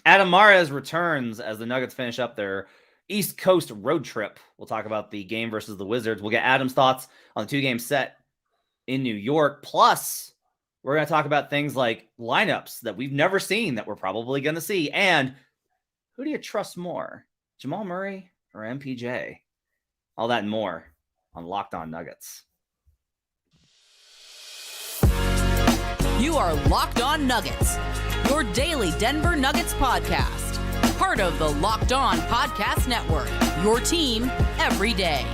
Adam Mares returns as the Nuggets finish up their East Coast road trip. We'll talk about the game versus the Wizards. We'll get Adam's thoughts on the 2-game set in New York. Plus, we're going to talk about things like lineups that we've never seen that we're probably going to see. And who do you trust more, Jamal Murray or MPJ? All that and more on Locked On Nuggets. You are Locked On Nuggets, your daily Denver Nuggets podcast. Part of the Locked On Podcast Network, your team every day.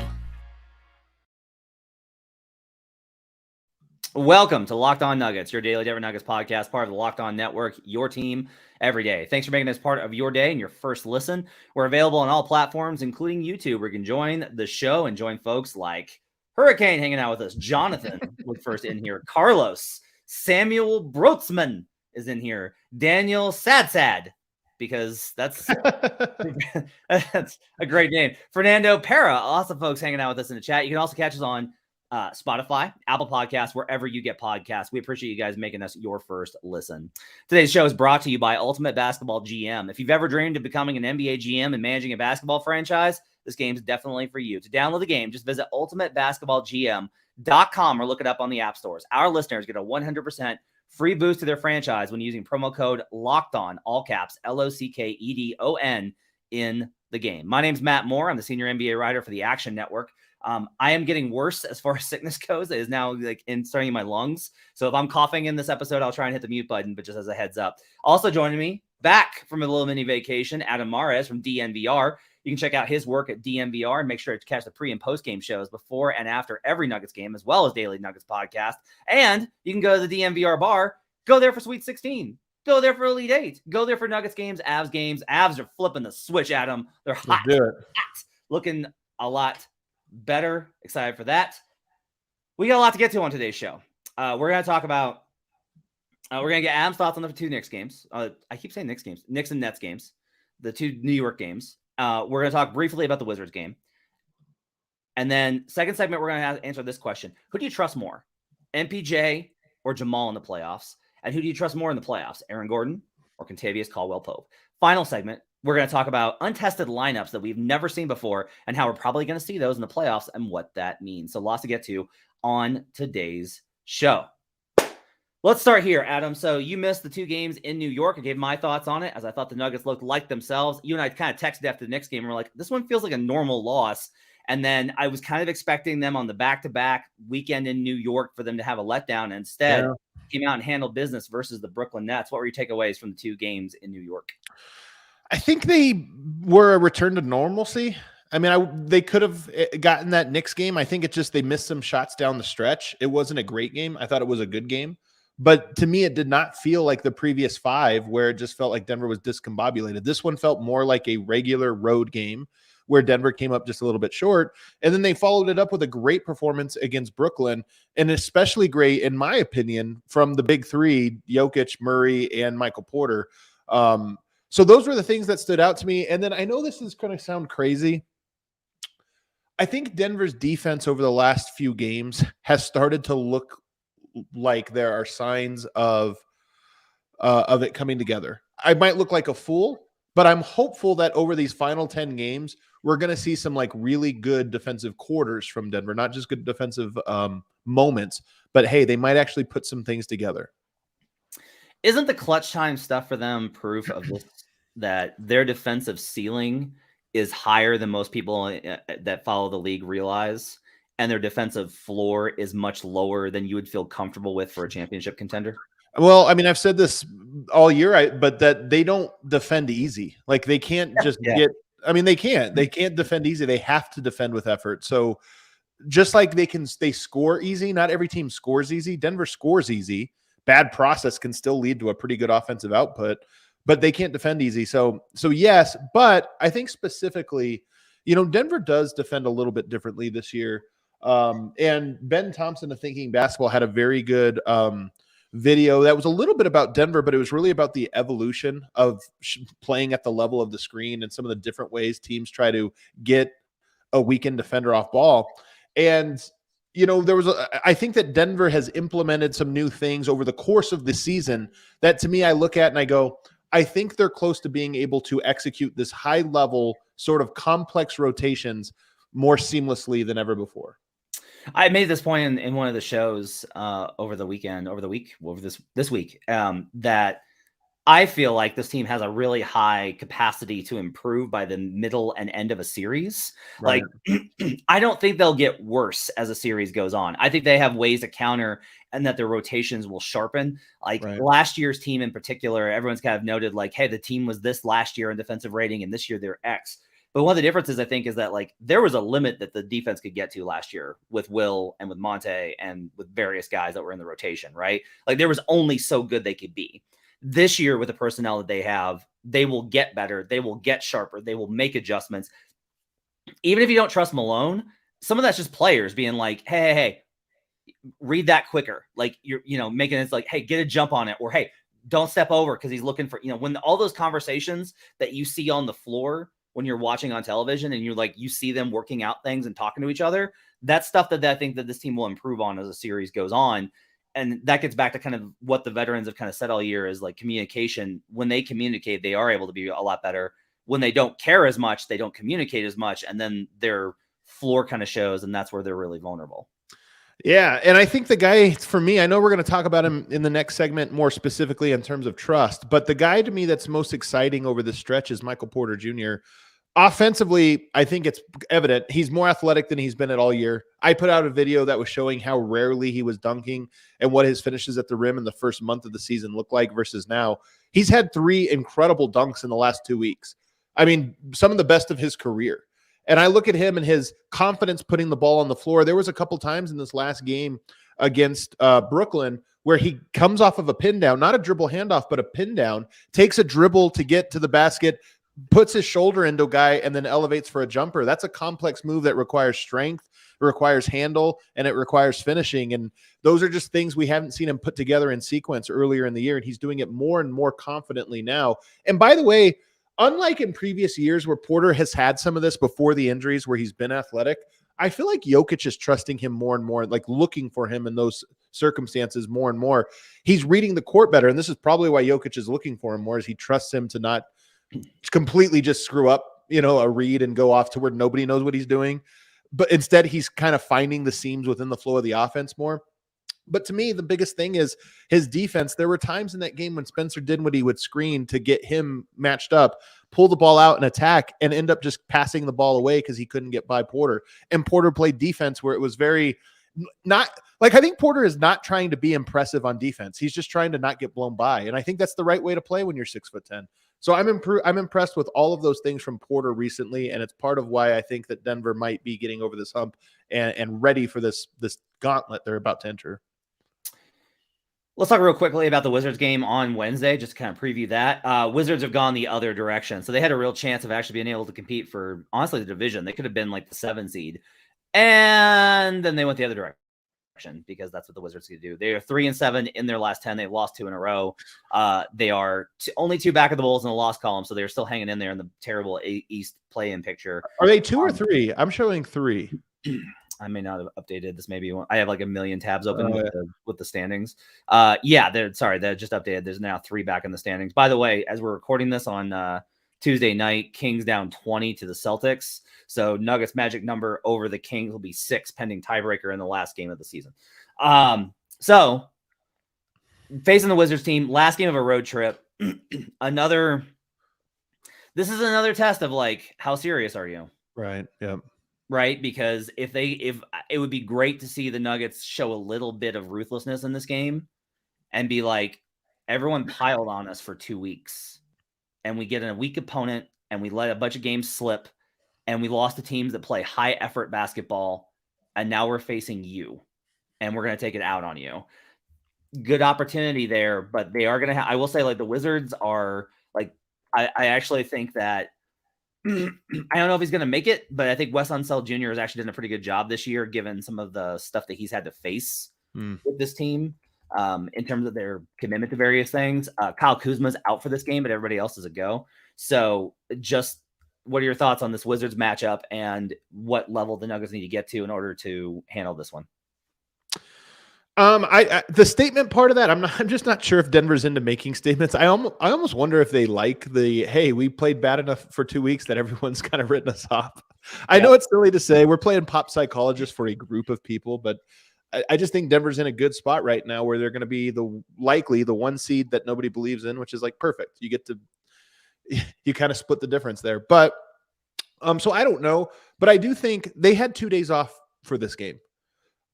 Welcome to Locked On Nuggets, your daily Denver Nuggets podcast, part of the Locked On Network, your team every day. Thanks for making this part of your day and your first listen. We're available on all platforms, including YouTube, where you can join the show and join folks like Hurricane hanging out with us. Jonathan was first in here. Carlos, Samuel Brotzman is in here. Daniel Sad, because that's that's a great name. Fernando Pera, lots of folks hanging out with us in the chat. You can also catch us on Spotify, Apple Podcasts, wherever you get podcasts. We appreciate you guys making us your first listen. Today's show is brought to you by Ultimate Basketball GM. If you've ever dreamed of becoming an NBA GM and managing a basketball franchise, this game's definitely for you. To download the game, just visit ultimatebasketballgm.com or look it up on the app stores. Our listeners get a 100% free boost to their franchise when using promo code LOCKEDON, all caps, LOCKEDON, in the game. My name's Matt Moore. I'm the senior NBA writer for the Action Network. I am getting worse as far as sickness goes. It is now starting in my lungs. So if I'm coughing in this episode, I'll try and hit the mute button, but just as a heads up. Also joining me back from a little mini vacation, Adam Mares from DNVR. You can check out his work at DNVR and make sure to catch the pre and post game shows before and after every Nuggets game, as well as Daily Nuggets podcast. And you can go to the DNVR bar, go there for Sweet 16. Go there for Elite 8. Go there for Nuggets games, Avs games. Avs are flipping the switch, Adam. They're hot, looking a lot better. Excited for that. We got a lot to get to on today's show. We're going to talk about, we're going to get Adam's thoughts on the 2 Knicks games. I keep saying Knicks games, Knicks and Nets games, the 2 New York games. We're going to talk briefly about the Wizards game. And then second segment, we're going to answer this question. Who do you trust more, MPJ or Jamal in the playoffs? And who do you trust more in the playoffs, Aaron Gordon or Kentavious Caldwell-Pope? Final segment, we're going to talk about untested lineups that we've never seen before and how we're probably going to see those in the playoffs and what that means. So lots to get to on today's show. Let's start here, Adam. So you missed the 2 games in New York. I gave my thoughts on it as I thought the Nuggets looked like themselves. You and I kind of texted after the Knicks game and we're like, this one feels like a normal loss. And then I was kind of expecting them on the back-to-back weekend in New York for them to have a letdown. And instead, came out and handled business versus the Brooklyn Nets. What were your takeaways from the 2 games in New York? I think they were a return to normalcy. I mean, they could have gotten that Knicks game. I think it's just they missed some shots down the stretch. It wasn't a great game. I thought it was a good game. But to me, it did not feel like the previous 5 where it just felt like Denver was discombobulated. This one felt more like a regular road game where Denver came up just a little bit short. And then they followed it up with a great performance against Brooklyn, and especially great, in my opinion, from the big 3, Jokic, Murray, and Michael Porter. So those were the things that stood out to me. And then I know this is going to sound crazy. I think Denver's defense over the last few games has started to look like there are signs of it coming together. I might look like a fool, but I'm hopeful that over these final 10 games, we're going to see some really good defensive quarters from Denver, not just good defensive moments, but hey, they might actually put some things together. Isn't the clutch time stuff for them proof of this, that their defensive ceiling is higher than most people that follow the league realize, and their defensive floor is much lower than you would feel comfortable with for a championship contender? Well, I mean, I've said this all year, but that they don't defend easy. Like they can't just they can't defend easy. They have to defend with effort. So just like they score easy, not every team scores easy. Denver scores easy. Bad process can still lead to a pretty good offensive output, but they can't defend easy. So yes, but I think specifically, Denver does defend a little bit differently this year. And Ben Thompson of Thinking Basketball had a very good video that was a little bit about Denver, but it was really about the evolution of playing at the level of the screen and some of the different ways teams try to get a weakened defender off ball. And, I think that Denver has implemented some new things over the course of the season that to me, I look at and I go, I think they're close to being able to execute this high level sort of complex rotations more seamlessly than ever before. I made this point in one of the shows this week, that I feel like this team has a really high capacity to improve by the middle and end of a series. Right. Like, I don't think they'll get worse as a series goes on. I think they have ways to counter and that their rotations will sharpen. Like last year's team in particular, everyone's kind of noted like, hey, the team was this last year in defensive rating and this year they're X. But one of the differences, I think, is that like there was a limit that the defense could get to last year with Will and with Monte and with various guys that were in the rotation, right? Like there was only so good they could be. This year, with the personnel that they have, they will get better. They will get sharper. They will make adjustments. Even if you don't trust Malone, some of that's just players being like, hey, read that quicker. Like you're, making it like, hey, get a jump on it. Or, hey, don't step over because he's looking for, when all those conversations that you see on the floor when you're watching on television and you're like, you see them working out things and talking to each other, that's stuff that I think that this team will improve on as the series goes on. And that gets back to kind of what the veterans have kind of said all year is like communication. When they communicate, they are able to be a lot better. When they don't care as much, they don't communicate as much. And then their floor kind of shows, and that's where they're really vulnerable. Yeah. And I think the guy, for me, I know we're going to talk about him in the next segment more specifically in terms of trust, but the guy to me that's most exciting over this stretch is Michael Porter Jr. Offensively, I think it's evident he's more athletic than he's been at all year. I put out a video that was showing how rarely he was dunking and what his finishes at the rim in the first month of the season look like versus now. He's had 3 incredible dunks in the last 2 weeks. I mean, some of the best of his career. And I look at him and his confidence putting the ball on the floor. There was a couple times in this last game against Brooklyn where he comes off of a pin down, not a dribble handoff, but a pin down, takes a dribble to get to the basket, puts his shoulder into a guy, and then elevates for a jumper. That's a complex move that requires strength, it requires handle, and it requires finishing. And those are just things we haven't seen him put together in sequence earlier in the year. And he's doing it more and more confidently now. And by the way, unlike in previous years where Porter has had some of this before the injuries where he's been athletic, I feel like Jokic is trusting him more and more, like looking for him in those circumstances more and more. He's reading the court better. And this is probably why Jokic is looking for him more, as he trusts him to not completely just screw up, a read and go off to where nobody knows what he's doing. But instead, he's kind of finding the seams within the flow of the offense more. But to me, the biggest thing is his defense. There were times in that game when Spencer Dinwiddie would screen to get him matched up, pull the ball out and attack, and end up just passing the ball away because he couldn't get by Porter. And Porter played defense where it was very not like, I think Porter is not trying to be impressive on defense. He's just trying to not get blown by. And I think that's the right way to play when you're 6'10". So I'm impressed with all of those things from Porter recently, and it's part of why I think that Denver might be getting over this hump and ready for this gauntlet they're about to enter. Let's talk real quickly about the Wizards game on Wednesday, just to kind of preview that. Wizards have gone the other direction, so they had a real chance of actually being able to compete for, honestly, the division. They could have been like the 7 seed, and then they went the other direction because that's what the Wizards could do. They are 3-7 in their last 10. They've lost 2 in a row. They are only 2 back of the Bulls in the loss column, so they're still hanging in there in the terrible East play-in picture. Are they 2 or 3? I'm showing 3. I may not have updated this. Maybe I have like a million tabs open with the standings. They're just updated. There's now 3 back in the standings. By the way, as we're recording this on Tuesday night, Kings down 20 to the Celtics. So Nuggets magic number over the Kings will be 6 pending tiebreaker in the last game of the season. So facing the Wizards team, last game of a road trip, this is another test of like, how serious are you? Right. Yeah. Right. Because if it would be great to see the Nuggets show a little bit of ruthlessness in this game and be like, everyone piled on us for 2 weeks and we get a weak opponent and we let a bunch of games slip and we lost to teams that play high effort basketball. And now we're facing you and we're going to take it out on you. Good opportunity there, but they are going to I will say, like, the Wizards are like, I actually think that I don't know if he's going to make it, but I think Wes Unseld Jr. has actually done a pretty good job this year, given some of the stuff that he's had to face with this team in terms of their commitment to various things. Kyle Kuzma's out for this game, but everybody else is a go. So just what are your thoughts on this Wizards matchup and what level the Nuggets need to get to in order to handle this one? I the statement part of that, I'm just not sure if Denver's into making statements. I almost wonder if they like the, hey, we played bad enough for 2 weeks that everyone's kind of written us off. I know it's silly to say we're playing pop psychologist for a group of people, but I just think Denver's in a good spot right now where they're going to be likely the one seed that nobody believes in, which is like perfect. You kind of split the difference there. But so I don't know, but I do think they had 2 days off for this game.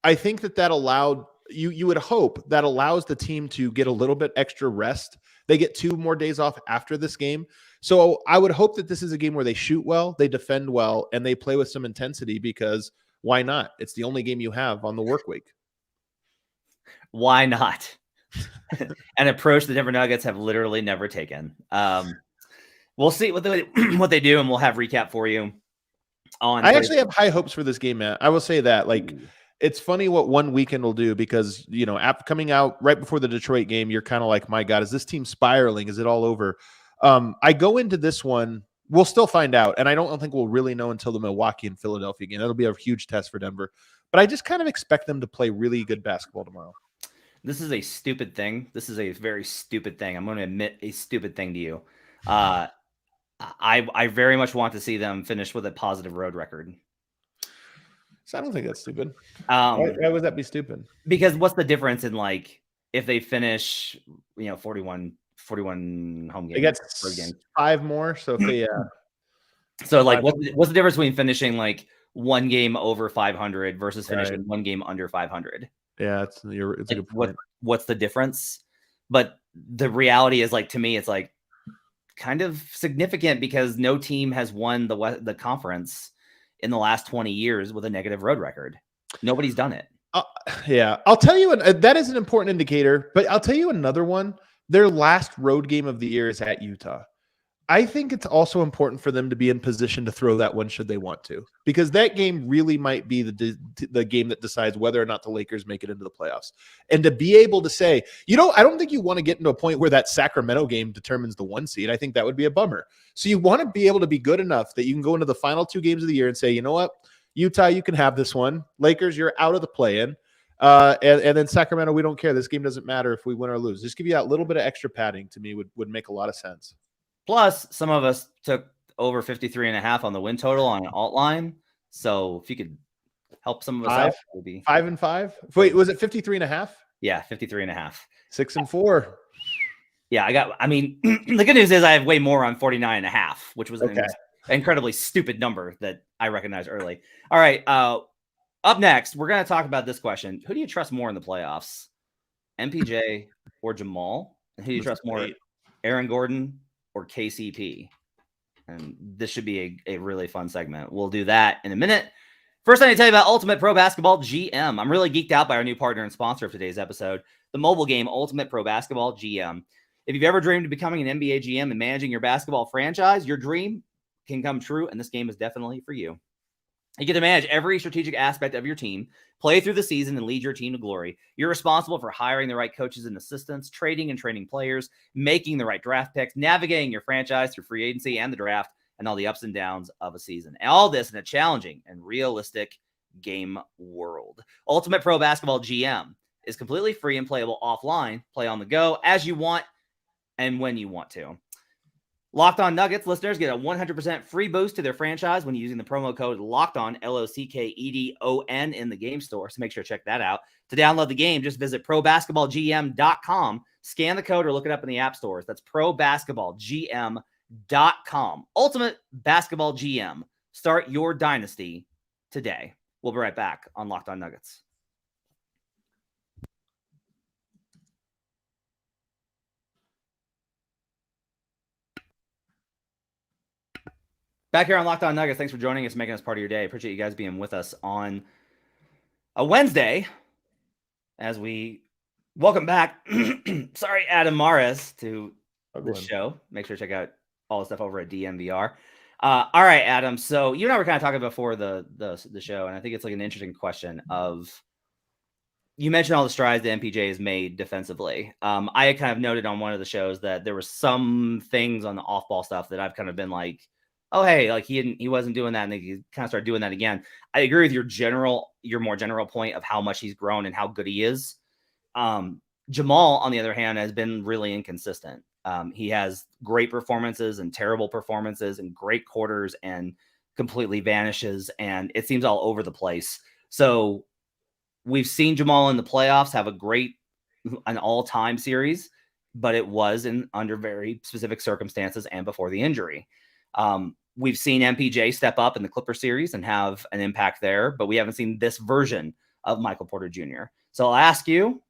I think that allowed you would hope that allows the team to get a little bit extra rest. They get 2 more days off after this game. So I would hope that this is a game where they shoot well, they defend well, and they play with some intensity, because why not? It's the only game you have on the work week. Why not? An approach the Denver Nuggets have literally never taken. We'll see what they do, and we'll have recap for you. I actually have high hopes for this game, Matt. I will say that. It's funny what one weekend will do, because, after coming out right before the Detroit game, you're kind of like, my God, is this team spiraling? Is it all over? I go into this one, we'll still find out, and I don't think we'll really know until the Milwaukee and Philadelphia game. That'll be a huge test for Denver. But I just kind of expect them to play really good basketball tomorrow. This is a stupid thing. This is a very stupid thing. I'm going to admit a stupid thing to you. I very much want to see them finish with a positive road record. So I don't think that's stupid. Why would that be stupid? Because what's the difference in, if they finish, 41 home games? They get 5 more. So So what's the difference between finishing one game over 500 versus finishing one game under 500? Yeah, it's a good point. What's the difference? But the reality is, to me, it's kind of significant, because no team has won the conference in the last 20 years with a negative road record. Nobody's done it. Yeah, I'll tell you, that is an important indicator, but I'll tell you another one. Their last road game of the year is at Utah. I think it's also important for them to be in position to throw that one should they want to, because that game really might be the game that decides whether or not the Lakers make it into the playoffs. And to be able to say, I don't think you want to get into a point where that Sacramento game determines the 1 seed. I think that would be a bummer. So you want to be able to be good enough that you can go into the final 2 games of the year and say, you know what, Utah, you can have this one. Lakers, you're out of the play-in. And then Sacramento, we don't care. This game doesn't matter if we win or lose. Just give you that little bit of extra padding, to me, would make a lot of sense. Plus, some of us took over 53.5 on the win total on an alt line. So if you could help some of us out, it would be 5-5. Wait, was it 53.5? Yeah, 53.5. 6-4. Yeah, the good news is I have way more on 49.5, which was an incredibly stupid number that I recognized early. All right. Up next, we're going to talk about this question. Who do you trust more in the playoffs? MPJ or Jamal? And who do you trust more? Aaron Gordon or KCP? And this should be a really fun segment. We'll do that in a minute. First, I need to tell you about Ultimate Pro Basketball GM. I'm really geeked out by our new partner and sponsor of today's episode, the mobile game Ultimate Pro Basketball GM. If you've ever dreamed of becoming an NBA GM and managing your basketball franchise, your dream can come true, and this game is definitely for you. You get to manage every strategic aspect of your team, play through the season, and lead your team to glory. You're responsible for hiring the right coaches and assistants, trading and training players, making the right draft picks, navigating your franchise through free agency and the draft, and all the ups and downs of a season. And all this in a challenging and realistic game world. Ultimate Pro Basketball GM is completely free and playable offline. Play on the go as you want and when you want to. Locked On Nuggets listeners get a 100% free boost to their franchise when using the promo code LOCKEDON, LOCKEDON, in the game store. So make sure to check that out. To download the game, just visit probasketballgm.com, scan the code, or look it up in the app stores. That's probasketballgm.com. Ultimate Basketball GM. Start your dynasty today. We'll be right back on Locked On Nuggets. Back here on Locked On Nuggets. Thanks for joining us, making us part of your day. Appreciate you guys being with us on a Wednesday as we welcome back, Adam Mares to the show. Make sure to check out all the stuff over at DMVR. All right, Adam. So you and I were kind of talking before the show, and I think it's an interesting question of, you mentioned all the strides the MPJ has made defensively. I had kind of noted on one of the shows that there were some things on the off-ball stuff that I've kind of been like, oh, hey, he wasn't doing that, and he kind of started doing that again. I agree with your more general point of how much he's grown and how good he is. Jamal, on the other hand, has been really inconsistent. He has great performances and terrible performances and great quarters and completely vanishes, and it seems all over the place. So we've seen Jamal in the playoffs have an all-time series, but it was under very specific circumstances and before the injury. We've seen MPJ step up in the Clipper series and have an impact there, but we haven't seen this version of Michael Porter Jr. So I'll ask you,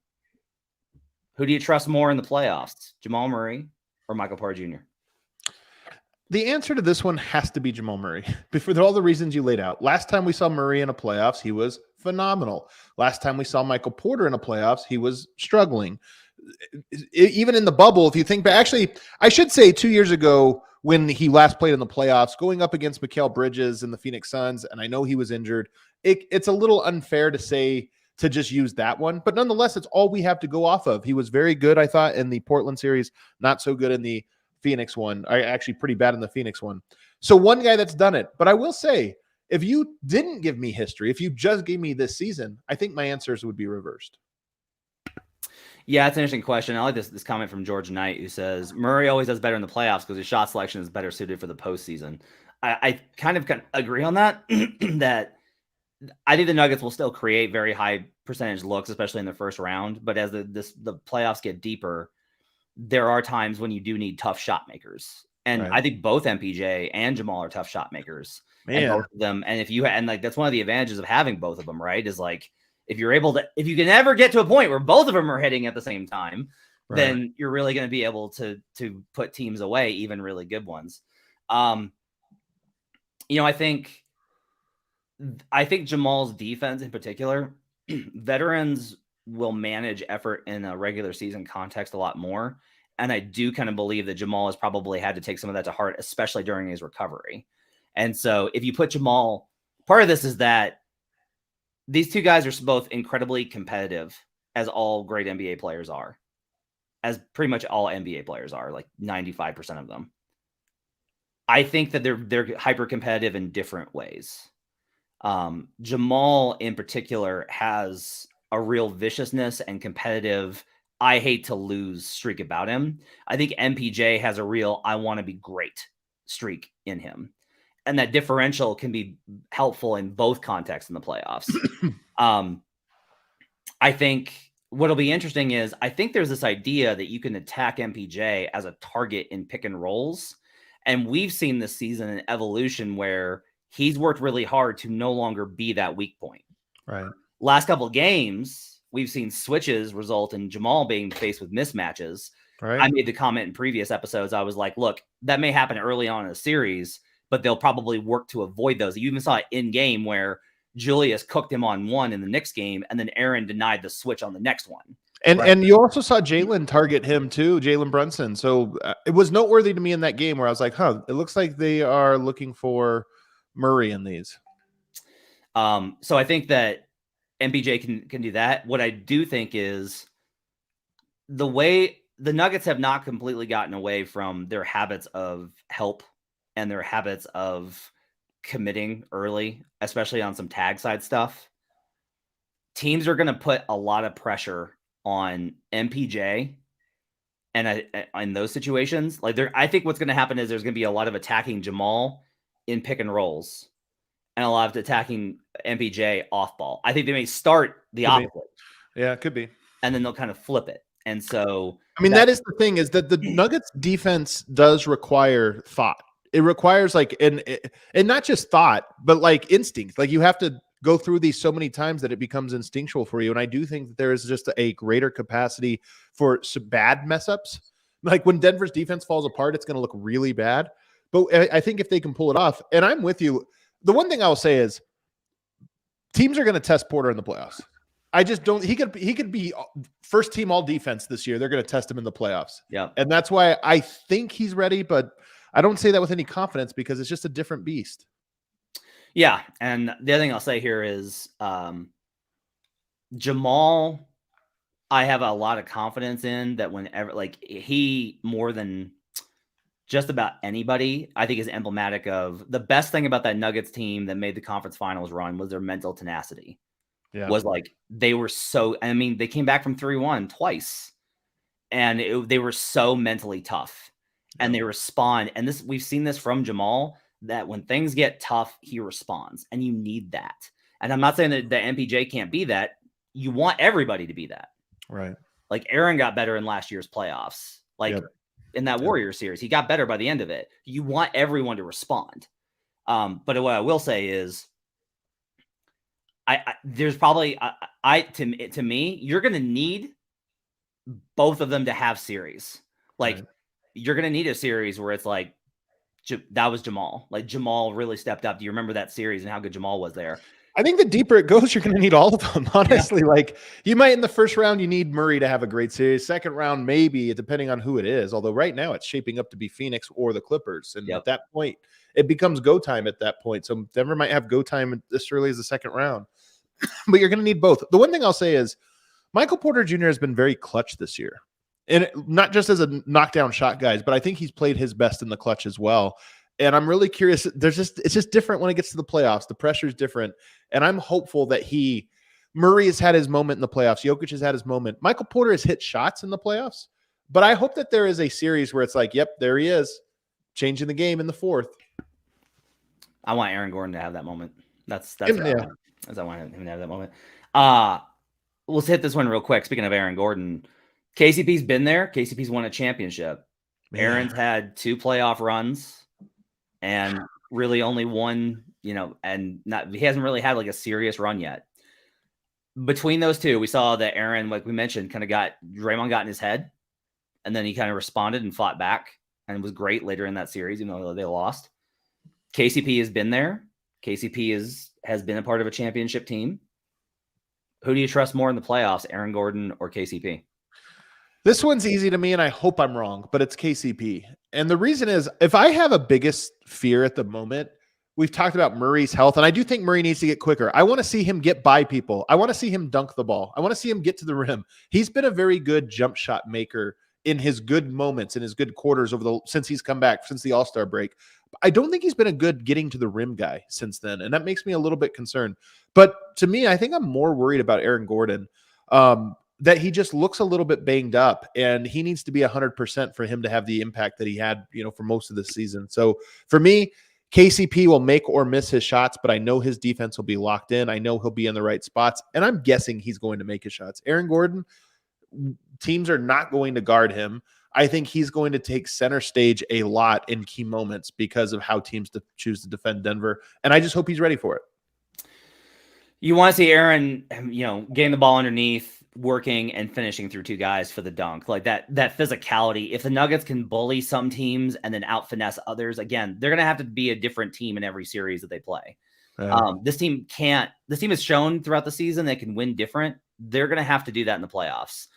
who do you trust more in the playoffs, Jamal Murray or Michael Porter Jr.? The answer to this one has to be Jamal Murray, for all the reasons you laid out. Last time we saw Murray in a playoffs, he was phenomenal. Last time we saw Michael Porter in a playoffs, he was struggling. Even in the bubble, if you think back, actually, I should say 2 years ago when he last played in the playoffs, going up against Mikal Bridges and the Phoenix Suns, and I know he was injured, it's a little unfair to say to just use that one, but nonetheless, it's all we have to go off of. He was very good, I thought, in the Portland series, not so good in the Phoenix one. Actually pretty bad in the Phoenix one. So one guy that's done it, but I will say, if you didn't give me history, if you just gave me this season, I think my answers would be reversed. Yeah, it's an interesting question. I like this comment from George Knight, who says Murray always does better in the playoffs because his shot selection is better suited for the postseason. I kind of agree on that. That I think the Nuggets will still create very high percentage looks, especially in the first round. But as the playoffs get deeper, there are times when you do need tough shot makers, and I think both MPJ and Jamal are tough shot makers. And both of them, and that's one of the advantages of having both of them, right? Is like if you can ever get to a point where both of them are hitting at the same time, then you're really going to be able to put teams away, even really good ones. I think Jamal's defense in particular, veterans will manage effort in a regular season context a lot more. And I do kind of believe that Jamal has probably had to take some of that to heart, especially during his recovery. And so if you put Jamal, part of this is that these two guys are both incredibly competitive, as all great NBA players are, as pretty much all NBA players are, like 95% of them. I think that they're hyper competitive in different ways. Jamal in particular has a real viciousness and competitive, I hate to lose streak about him. I think MPJ has a real, I want to be great streak in him. And that differential can be helpful in both contexts in the playoffs. I think what'll be interesting is I think there's this idea that you can attack MPJ as a target in pick and rolls. And we've seen this season an evolution where he's worked really hard to no longer be that weak point. Right. Last couple of games, we've seen switches result in Jamal being faced with mismatches. Right. I made the comment in previous episodes. I was like, look, that may happen early on in the series, but they'll probably work to avoid those. You even saw it in game where Julius cooked him on one in the Knicks game, and then Aaron denied the switch on the next one. And you also saw Jalen target him too, Jalen Brunson. So it was noteworthy to me in that game where I was like, it looks like they are looking for Murray in these. So I think that MPJ can do that. What I do think is the way the Nuggets have not completely gotten away from their habits of help and their habits of committing early, especially on some tag side stuff. Teams are going to put a lot of pressure on MPJ, and in those situations, I think what's going to happen is there's going to be a lot of attacking Jamal in pick and rolls, and a lot of attacking MPJ off ball. I think they may start the opposite. Yeah, it could be, and then they'll kind of flip it. And so, I mean, that is the thing, is that the Nuggets defense does require thought. It requires and not just thought, but like instinct. Like you have to go through these so many times that it becomes instinctual for you. And I do think that there is just a greater capacity for some bad mess ups. Like when Denver's defense falls apart, it's going to look really bad. But I think if they can pull it off, and I'm with you, the one thing I will say is teams are going to test Porter in the playoffs. I just don't. He could be first team all defense this year. They're going to test him in the playoffs. Yeah, and that's why I think he's ready, but I don't say that with any confidence because it's just a different beast. Yeah. And the other thing I'll say here is Jamal, I have a lot of confidence in that whenever, he more than just about anybody, I think is emblematic of the best thing about that Nuggets team that made the conference finals run was their mental tenacity. was like they were so. I mean, they came back from 3-1 twice, and they were so mentally tough, and they respond. And we've seen this from Jamal, that when things get tough, he responds, and you need that. And I'm not saying that the MPJ can't be that. You want everybody to be that, right? Like Aaron got better in last year's playoffs, like in that Warrior series, he got better by the end of it. You want everyone to respond. But what I will say is, there's probably to me, you're going to need both of them to have series. Like you're going to need a series where it's like that was Jamal. Like Jamal really stepped up. Do you remember that series and how good Jamal was there? I think the deeper it goes, you're going to need all of them, honestly. Like you might in the first round, you need Murray to have a great series. Second round, maybe, depending on who it is. Although right now it's shaping up to be Phoenix or the Clippers. And at that point, it becomes go time at that point. So Denver might have go time as early as the second round. But you're going to need both. The one thing I'll say is Michael Porter Jr. has been very clutch this year. And not just as a knockdown shot, guys, but I think he's played his best in the clutch as well. And I'm really curious. It's just different when it gets to the playoffs. The pressure is different. And I'm hopeful that Murray has had his moment in the playoffs. Jokic has had his moment. Michael Porter has hit shots in the playoffs. But I hope that there is a series where it's like, yep, there he is, changing the game in the fourth. I want Aaron Gordon to have that moment. That's I want him to have that moment. Let's hit this one real quick. Speaking of Aaron Gordon, KCP's been there. KCP's won a championship. Aaron's had 2 playoff runs. And really only one, and he hasn't really had like a serious run yet. Between those two, we saw that Aaron, like we mentioned, Draymond got in his head, and then he kind of responded and fought back and was great later in that series, even though they lost. KCP has been there. KCP has been a part of a championship team. Who do you trust more in the playoffs, Aaron Gordon or KCP? This one's easy to me, and I hope I'm wrong, but it's KCP. And the reason is, if I have a biggest fear at the moment, we've talked about Murray's health, and I do think Murray needs to get quicker. I want to see him get by people. I want to see him dunk the ball. I want to see him get to the rim. He's been a very good jump shot maker in his good moments, in his good quarters since he's come back, since the All-Star break. I don't think he's been a good getting to the rim guy since then, and that makes me a little bit concerned. But to me, I think I'm more worried about Aaron Gordon. That he just looks a little bit banged up, and he needs to be 100% for him to have the impact that he had, for most of the season. So for me, KCP will make or miss his shots, but I know his defense will be locked in. I know he'll be in the right spots, and I'm guessing he's going to make his shots. Aaron Gordon, teams are not going to guard him. I think he's going to take center stage a lot in key moments because of how teams choose to defend Denver, and I just hope he's ready for it. You want to see Aaron, getting the ball underneath, working and finishing through 2 guys for the dunk, like that physicality. If the Nuggets can bully some teams and then out finesse others, again, they're going to have to be a different team in every series that they play. This team has shown throughout the season they can win different. They're going to have to do that in the playoffs.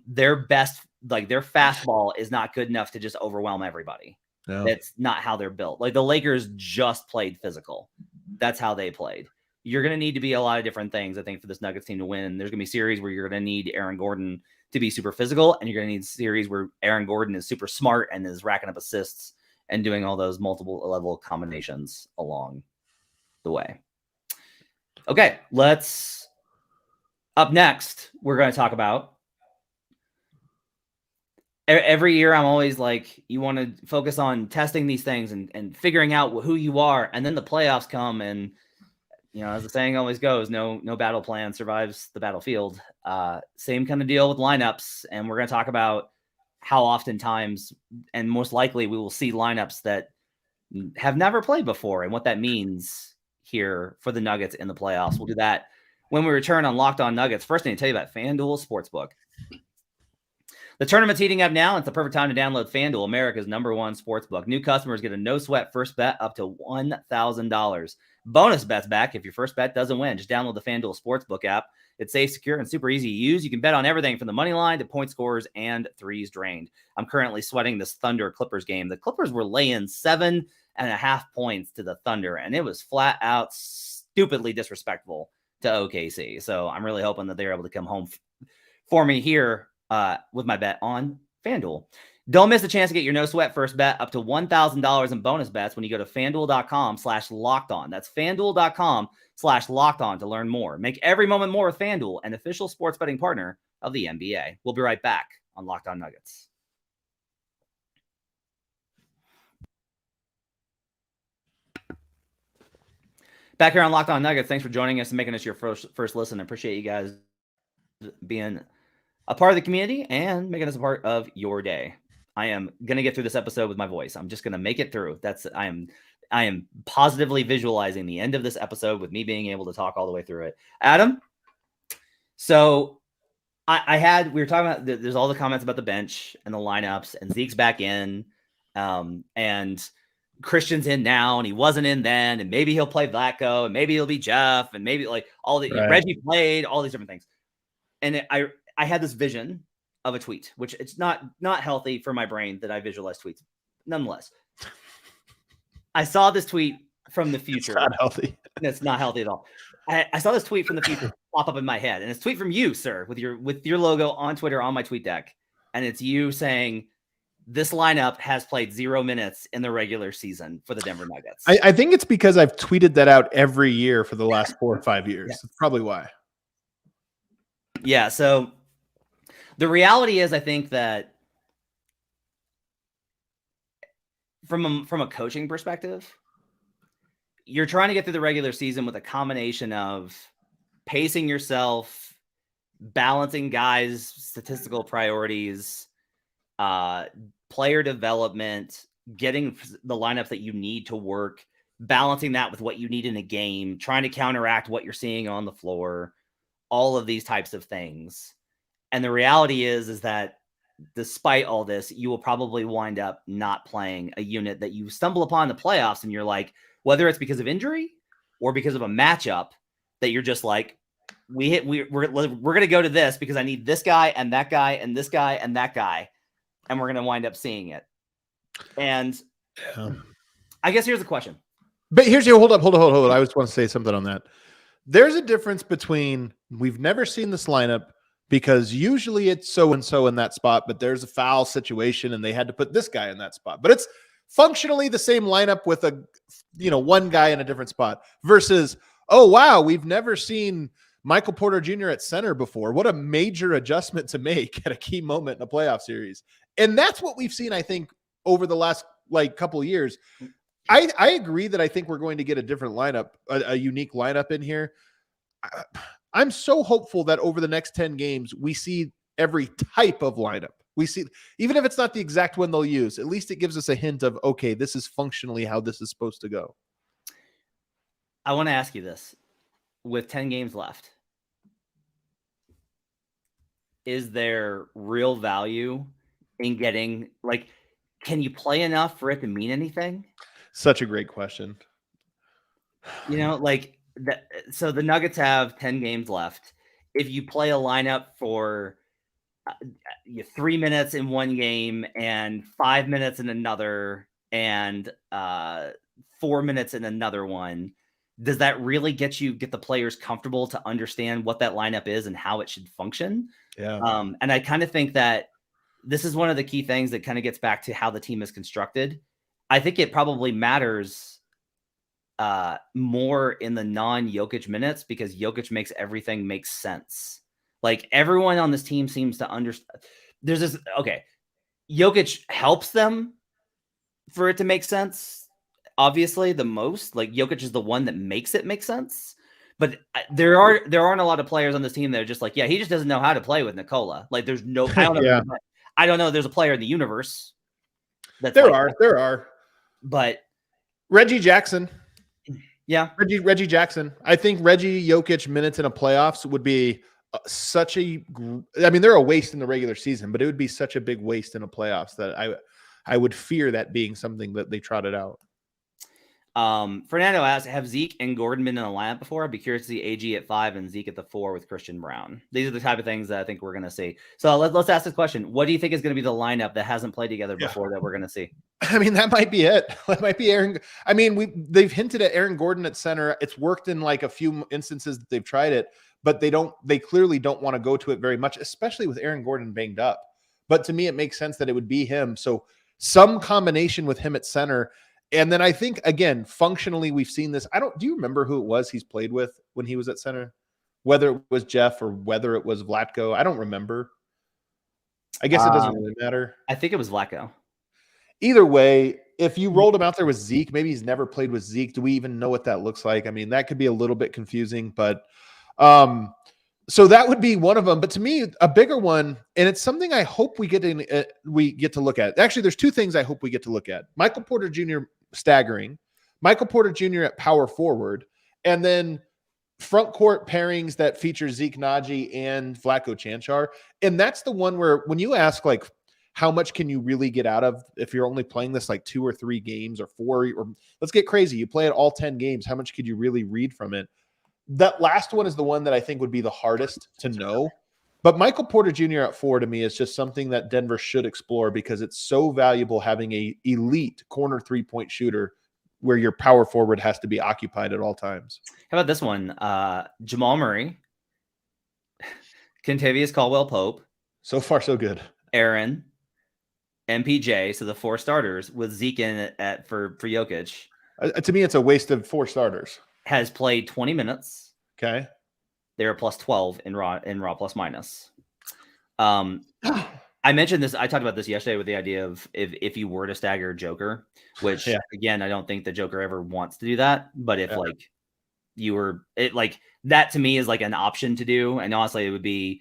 Their best, like their fastball is not good enough to just overwhelm everybody. That's not how they're built. Like the Lakers just played physical. That's how they played. You're going to need to be a lot of different things, I think, for this Nuggets team to win. There's going to be series where you're going to need Aaron Gordon to be super physical, and you're going to need series where Aaron Gordon is super smart and is racking up assists and doing all those multiple level combinations along the way. Okay, up next, we're going to talk about, every year I'm always like, you want to focus on testing these things and figuring out who you are, and then the playoffs come, and as the saying always goes, no battle plan survives the battlefield. Same kind of deal with lineups. And we're going to talk about how oftentimes, and most likely, we will see lineups that have never played before and what that means here for the Nuggets in the playoffs. We'll do that when we return on Locked On Nuggets. First thing to tell you about FanDuel Sportsbook. The tournament's heating up now. It's the perfect time to download FanDuel, America's #1 sportsbook. New customers get a no-sweat first bet up to $1,000. Bonus bets back if your first bet doesn't win. Just download the FanDuel Sportsbook app. It's safe, secure, and super easy to use. You can bet on everything from the money line to point scores and threes drained. I'm currently sweating this Thunder Clippers game. The Clippers were laying 7.5 points to the Thunder, and it was flat out stupidly disrespectful to OKC. So I'm really hoping that they're able to come home for me here with my bet on FanDuel. Don't miss the chance to get your no sweat first bet up to $1,000 in bonus bets when you go to FanDuel.com/lockedon. That's FanDuel.com/lockedon to learn more. Make every moment more with FanDuel, an official sports betting partner of the NBA. We'll be right back on Locked On Nuggets. Back here on Locked On Nuggets. Thanks for joining us and making us your first listen. I appreciate you guys being a part of the community and making us a part of your day. I am going to get through this episode with my voice. I'm just going to make it through. I am positively visualizing the end of this episode with me being able to talk all the way through it. Adam, so we were talking about, there's all the comments about the bench and the lineups, and Zeke's back in, and Christian's in now, and he wasn't in then, and maybe he'll play Vlatko, and maybe he'll be Jeff, and maybe like Reggie played, all these different things. And I had this vision of a tweet, which it's not healthy for my brain that I visualize tweets. Nonetheless, I saw this tweet from the future. It's not healthy. It's not healthy at all. I saw this tweet from the future pop up in my head, and it's a tweet from you, sir, with your logo on Twitter on my tweet deck, and it's you saying, this lineup has played 0 minutes in the regular season for the Denver Nuggets. I think it's because I've tweeted that out every year for the last 4 or 5 years. Yeah. That's probably why. Yeah. So the reality is, I think that from a coaching perspective, you're trying to get through the regular season with a combination of pacing yourself, balancing guys' statistical priorities, player development, getting the lineups that you need to work, balancing that with what you need in a game, trying to counteract what you're seeing on the floor, all of these types of things. And the reality is that despite all this, you will probably wind up not playing a unit that you stumble upon in the playoffs. And you're like, whether it's because of injury or because of a matchup, that you're just like, we're going to go to this because I need this guy and that guy and this guy and that guy. And we're going to wind up seeing it. And I guess here's the question. But here's your hold up. I just want to say something on that. There's a difference between we've never seen this lineup because usually it's so-and-so in that spot, but there's a foul situation and they had to put this guy in that spot. But it's functionally the same lineup with one guy in a different spot versus, oh, wow, we've never seen Michael Porter Jr. at center before. What a major adjustment to make at a key moment in a playoff series. And that's what we've seen, I think, over the last couple of years. I agree that I think we're going to get a different lineup, a unique lineup in here. I'm so hopeful that over the next 10 games, we see every type of lineup. We see, even if it's not the exact one they'll use, at least it gives us a hint of, okay, this is functionally how this is supposed to go. I want to ask you this. With 10 games left, is there real value in getting, can you play enough for it to mean anything? Such a great question. So the Nuggets have 10 games left. If you play a lineup for 3 minutes in one game and 5 minutes in another and 4 minutes in another one, does that really get the players comfortable to understand what that lineup is and how it should function? Yeah. And I kind of think that this is one of the key things that kind of gets back to how the team is constructed. I think it probably matters more in the non-Jokic minutes because Jokic makes everything make sense. Like everyone on this team seems to understand. Jokic helps them for it to make sense. Obviously, the most. Like Jokic is the one that makes it make sense. But there aren't a lot of players on this team that are just like, yeah, he just doesn't know how to play with Nikola. Like there's no. I don't know. Yeah. I don't know. There's a player in the universe. There are. But Reggie Jackson. Yeah. Reggie Jackson. I think Reggie Jokic minutes in a playoffs would be they're a waste in the regular season, but it would be such a big waste in a playoffs that I would fear that being something that they trotted out. Fernando asks, have Zeke and Gordon been in a lineup before? I'd be curious to see AG at 5 and Zeke at the 4 with Christian Brown. These are the type of things that I think we're going to see. So let's ask this question. What do you think is going to be the lineup that hasn't played together before that we're going to see? I mean, that might be it. That might be Aaron. I mean, they've hinted at Aaron Gordon at center. It's worked in like a few instances that they've tried it, but they clearly don't want to go to it very much, especially with Aaron Gordon banged up. but to me, it makes sense that it would be him. So some combination with him at center. And then I think, again, functionally, we've seen this. Do you remember who it was he's played with when he was at center? Whether it was Jeff or whether it was Vlatko, I don't remember. I guess it doesn't really matter. I think it was Vlatko. Either way, if you rolled him out there with Zeke, maybe he's never played with Zeke. Do we even know what that looks like? I mean, that could be a little bit confusing, but so that would be one of them. But to me, a bigger one, and it's something I hope we get to look at. Actually, there's two things I hope we get to look at. Michael Porter Jr. staggering, Michael Porter Jr. at power forward, and then front court pairings that feature Zeke Naji and Vlatko Chanchar. And that's the one where when you ask, like, how much can you really get out of if you're only playing this like 2 or 3 games or 4, or let's get crazy, you play it all 10 games, how much could you really read from it? That last one is the one that I think would be the hardest to know. But Michael Porter Jr. at 4 to me is just something that Denver should explore because it's so valuable having a elite corner 3-point shooter where your power forward has to be occupied at all times. How about this one? Jamal Murray, Kentavious Caldwell-Pope. So far, so good. Aaron, MPJ, so the 4 starters with Zeke in it for Jokic. To me, it's a waste of 4 starters. Has played 20 minutes. Okay. They're plus 12 in raw plus minus. I mentioned this. I talked about this yesterday with the idea of if you were to stagger Joker, which again, I don't think the Joker ever wants to do that. But if like you were that to me is like an option to do. And honestly, it would be,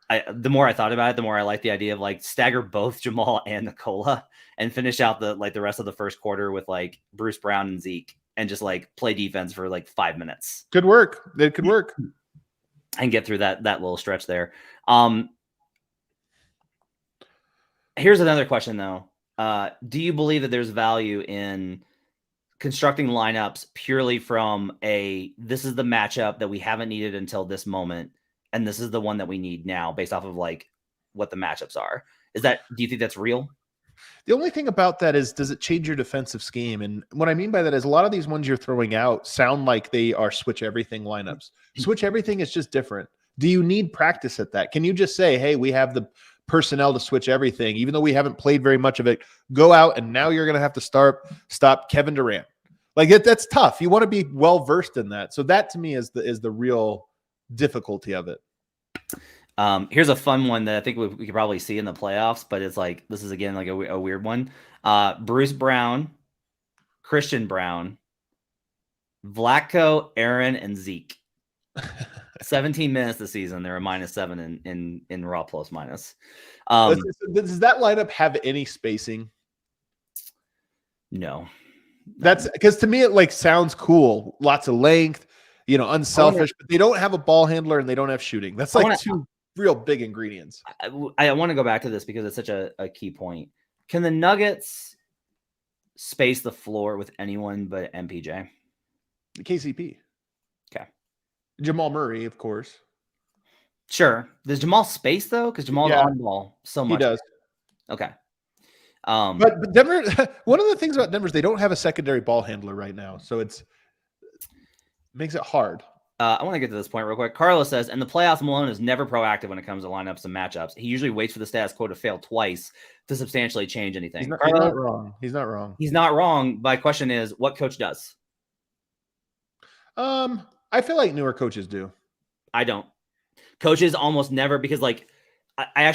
the more I thought about it, the more I like the idea of like stagger both Jamal and Nikola and finish out the rest of the first quarter with like Bruce Brown and Zeke and just like play defense for like 5 minutes. Could work. It could work. And get through that little stretch there. Here's another question though. Do you believe that there's value in constructing lineups purely from this is the matchup that we haven't needed until this moment, and this is the one that we need now based off of like what the matchups are? Do you think that's real? The only thing about that is, does it change your defensive scheme? And what I mean by that is a lot of these ones you're throwing out sound like they are switch everything lineups. Switch everything is just different. Do you need practice at that? Can you just say, hey, we have the personnel to switch everything, even though we haven't played very much of it? Go out and now you're going to have to stop Kevin Durant. Like that's tough. You want to be well versed in that. So that to me is the real difficulty of it. Here's a fun one that I think we could probably see in the playoffs, but it's like, this is again, like a weird one. Bruce Brown, Christian Brown, Vlatko, Aaron, and Zeke. 17 minutes this season. They're a -7 in raw plus minus. Does that lineup have any spacing? No. That's because to me, it like sounds cool. Lots of length, unselfish, but they don't have a ball handler and they don't have shooting. That's like two real big ingredients. I want to go back to this because it's such a key point. Can the Nuggets space the floor with anyone but MPJ? KCP. Okay. Jamal Murray, of course. Sure. Does Jamal space though? Because Jamal's on ball so much. He does. Okay. But Denver, one of the things about Denver is they don't have a secondary ball handler right now. So it makes it hard. I want to get to this point real quick. Carlos says, in the playoffs, Malone is never proactive when it comes to lineups and matchups. He usually waits for the status quo to fail twice to substantially change anything. He's not wrong. He's not wrong. He's not wrong. My question is, what coach does? I feel like newer coaches do. I don't. Coaches almost never, because like I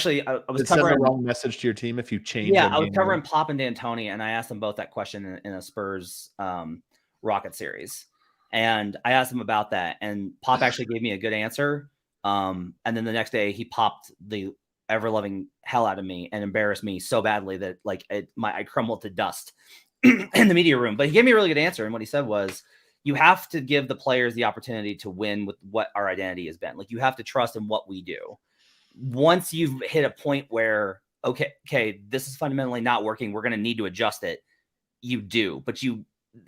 was covering the wrong message to your team if you change. Yeah, I was covering Pop and D'Antoni, and I asked them both that question in a Spurs Rocket series. And I asked him about that, and Pop actually gave me a good answer. And then the next day, he popped the ever-loving hell out of me and embarrassed me so badly that like I crumbled to dust in the media room. But he gave me a really good answer, and what he said was, you have to give the players the opportunity to win with what our identity has been. Like, you have to trust in what we do. Once you've hit a point where, okay, this is fundamentally not working, we're going to need to adjust it. You do,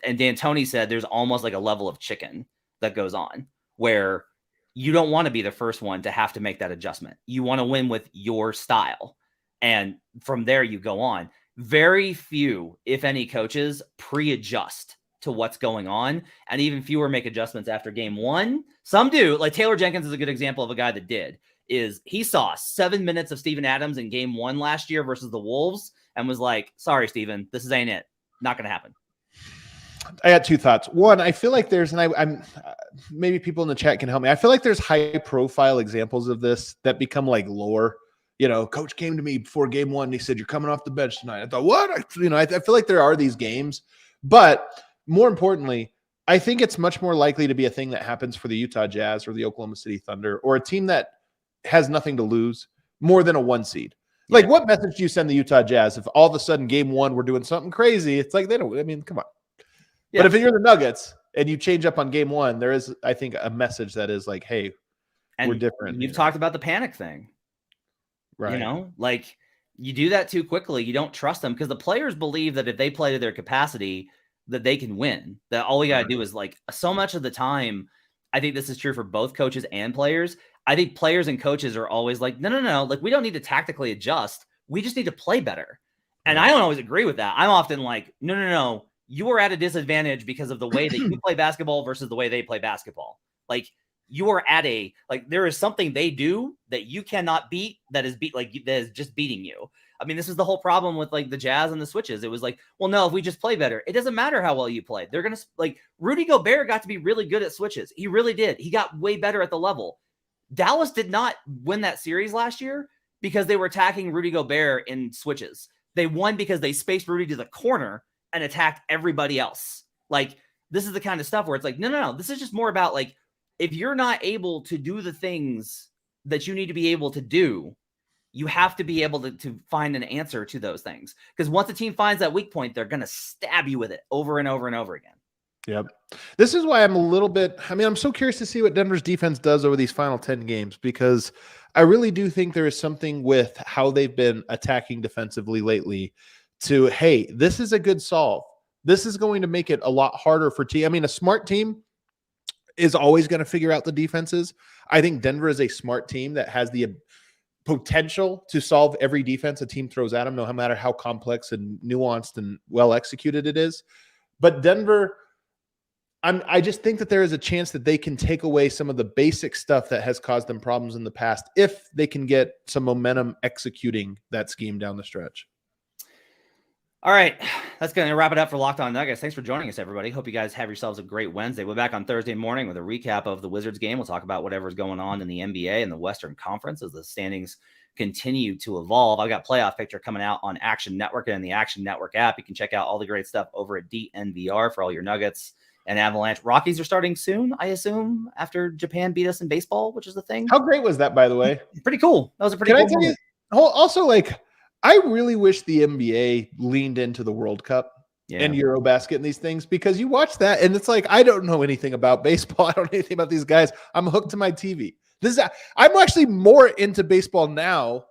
and D'Antoni said there's almost like a level of chicken that goes on where you don't want to be the first one to have to make that adjustment. You want to win with your style. And from there you go on. Very few, if any, coaches pre-adjust to what's going on, and even fewer make adjustments after game one. Some do. Like Taylor Jenkins is a good example of a guy that did. is he saw 7 minutes of Steven Adams in game 1 last year versus the Wolves and was like, sorry, Steven, this ain't it. Not going to happen. I got 2 thoughts. One, I feel like there's, and I'm maybe people in the chat can help me. I feel like there's high profile examples of this that become like lore. You know, coach came to me before game 1 and he said, you're coming off the bench tonight. I thought, what? I feel like there are these games, but more importantly, I think it's much more likely to be a thing that happens for the Utah Jazz or the Oklahoma City Thunder or a team that has nothing to lose more than a 1 seed. Yeah. Like, what message do you send the Utah Jazz if all of a sudden game 1 we're doing something crazy? It's like, they don't, I mean, come on. Yeah. But if you're the Nuggets and you change up on game 1, there is, I think, a message that is like, hey, we're different. You've talked about the panic thing. Right. You know, like you do that too quickly. You don't trust them because the players believe that if they play to their capacity, that they can win. That all you got to do is like so much of the time. I think this is true for both coaches and players. I think players and coaches are always like, no. Like, we don't need to tactically adjust. We just need to play better. And I don't always agree with that. I'm often like, no. You are at a disadvantage because of the way that you play basketball versus the way they play basketball. Like, you are at a, like, there is something they do that you cannot beat that is just beating you. I mean, this is the whole problem with like the Jazz and the switches. It was like, well, no, if we just play better, it doesn't matter how well you play. They're going to like Rudy Gobert got to be really good at switches. He really did. He got way better at the level. Dallas did not win that series last year because they were attacking Rudy Gobert in switches. They won because they spaced Rudy to the corner and attacked everybody else. Like, this is the kind of stuff where it's like, no. This is just more about like, if you're not able to do the things that you need to be able to do, you have to be able to find an answer to those things. Because once a team finds that weak point, they're going to stab you with it over and over and over again. Yep. This is why I'm a little bit, I'm so curious to see what Denver's defense does over these final 10 games, because I really do think there is something with how they've been attacking defensively lately to, hey, this is a good solve. This is going to make it a lot harder for a smart team is always going to figure out the defenses. I think Denver is a smart team that has the potential to solve every defense a team throws at them, no matter how complex and nuanced and well executed it is. But Denver, I just think that there is a chance that they can take away some of the basic stuff that has caused them problems in the past if they can get some momentum executing that scheme down the stretch. All right, that's going to wrap it up for Locked On Nuggets. Thanks for joining us, everybody. Hope you guys have yourselves a great Wednesday. We'll be back on Thursday morning with a recap of the Wizards game. We'll talk about whatever's going on in the NBA and the Western Conference as the standings continue to evolve. I've got playoff picture coming out on Action Network and the Action Network app. You can check out all the great stuff over at DNVR for all your Nuggets and Avalanche. Rockies are starting soon, I assume, after Japan beat us in baseball, which is the thing. How great was that, by the way? Pretty cool. That was a pretty cool moment. Also, like, I really wish the NBA leaned into the World Cup and Eurobasket and these things, because you watch that and it's like, I don't know anything about baseball. I don't know anything about these guys. I'm hooked to my TV. I'm actually more into baseball now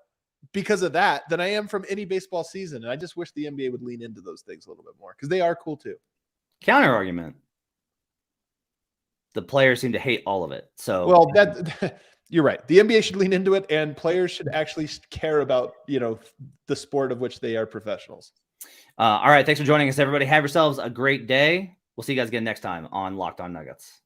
because of that than I am from any baseball season. And I just wish the NBA would lean into those things a little bit more because they are cool too. Counter argument. The players seem to hate all of it. So, well, you're right. The NBA should lean into it, and players should actually care about, the sport of which they are professionals. All right. Thanks for joining us, everybody. Have yourselves a great day. We'll see you guys again next time on Locked On Nuggets.